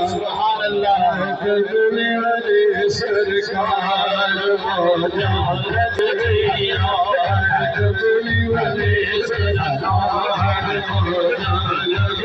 سبحان الله تبني ولي سركان تبني ولي سركان تبني ولي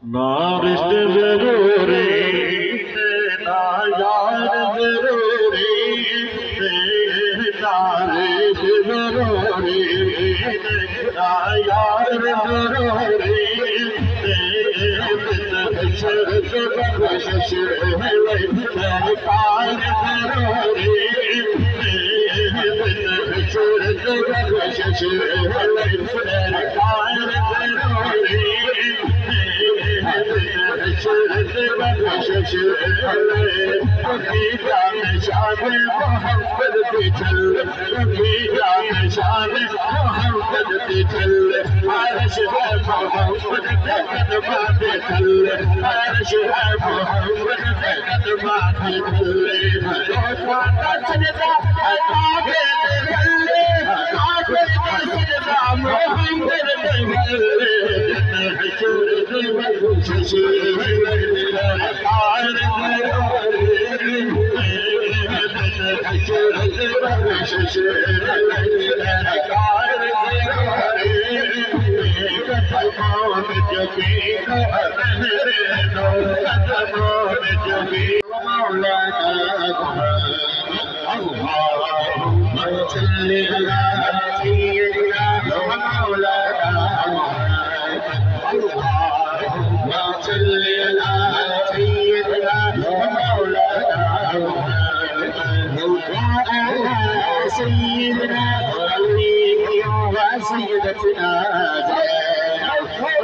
ना रिश्ते जरूरी ना यार जरूरी ना रिश्ते जरूरी ना यार जरूरी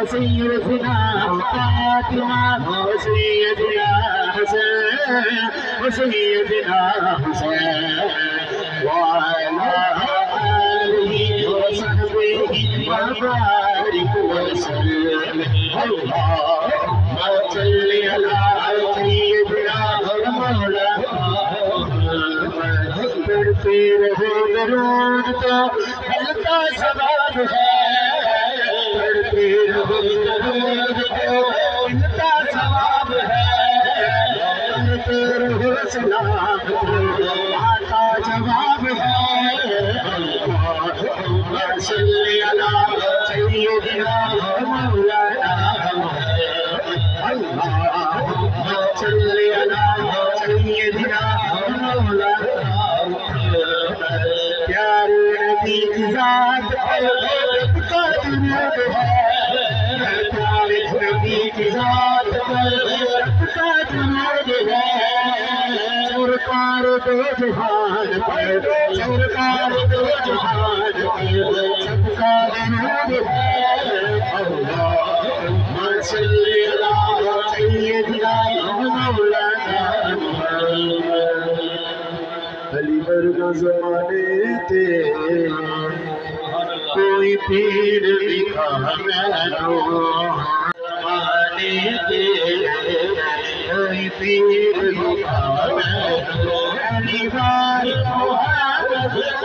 سيدنا فاطمة وسيدنا حسين وسيدنا حسين وعلى آله وصحبه وبارك وسلم اللهم صل على سيدنا مولانا करते रहो दरूद तो हल्का सवाब है करते रहो दरूद तो हल्का सवाब है करते रहो सलाम तो आता जवाब है सल्ली अला सय्यिदना मौलाना अल्लाहुम्मा सल्ली अला सय्यिदना मौलाना प्यारे नबी की जात पर का दुरूद है प्यारे नबी की जात पर का दुरूद है सरकार दो जहान पर सरकार दो जहान पर सबका दुरूद है अल्लाहुम्मा सल्ली अला सय्यिदना मौलाना अली वर्गा ज़माने ते कोई पीर दिखा मैनू ज़माने ते कोई पीर दीवार मोहब्बत दीवार मोहब्बत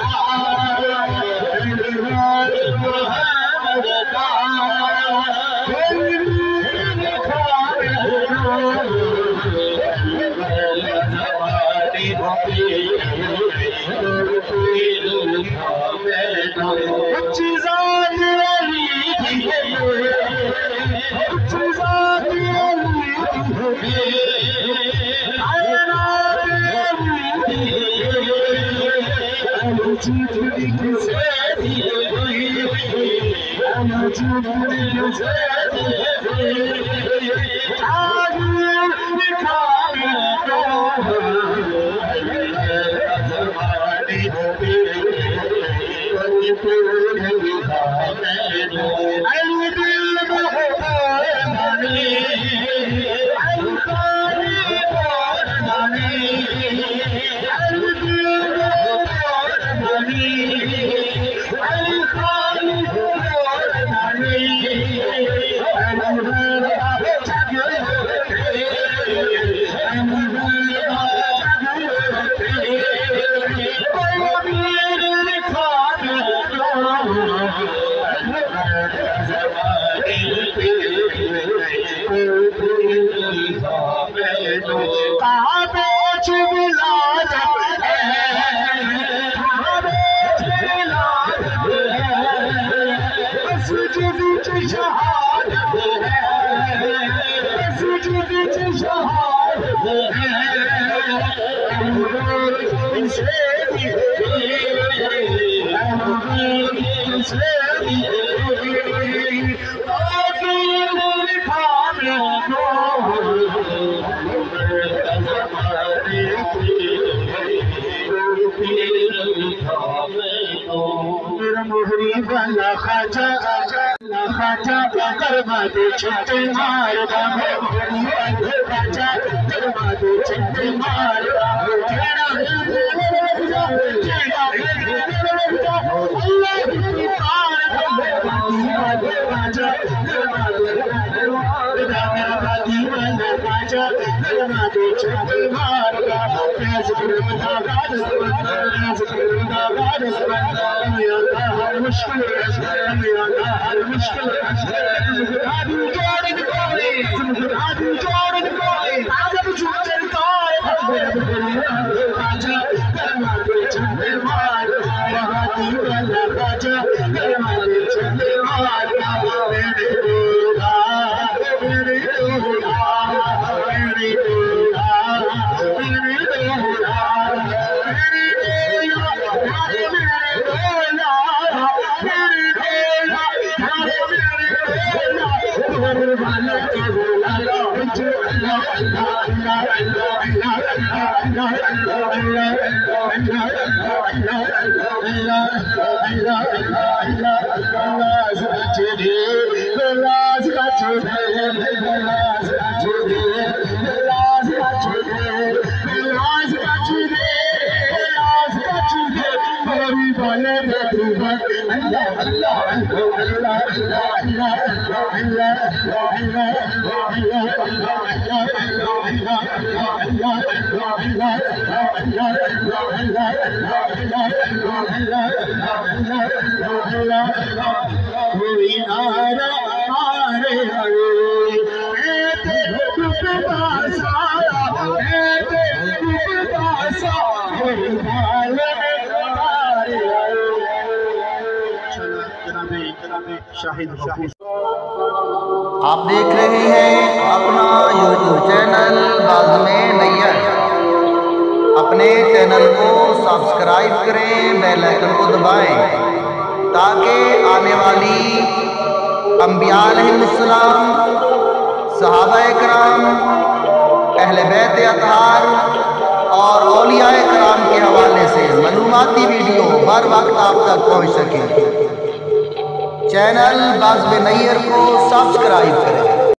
खाजा करवा दे छुट्टी मार खाजा करवा दे छुट्टी मार आप देख रहे हैं अपना YouTube चैनल बाज़-में नैयर। अपने चैनल को सब्सक्राइब करें, बेल आइकन को दबाएं ताकि आने वाली अंबिया अलैहिस्सलाम, सहाबाए कराम, अहले बैत अतहार और औलियाए कराम के हवाले से मालूमाती वीडियो बर वक्त आप तक पहुँच सके। चैनल बाज़-में नैयर को सब्सक्राइब करें।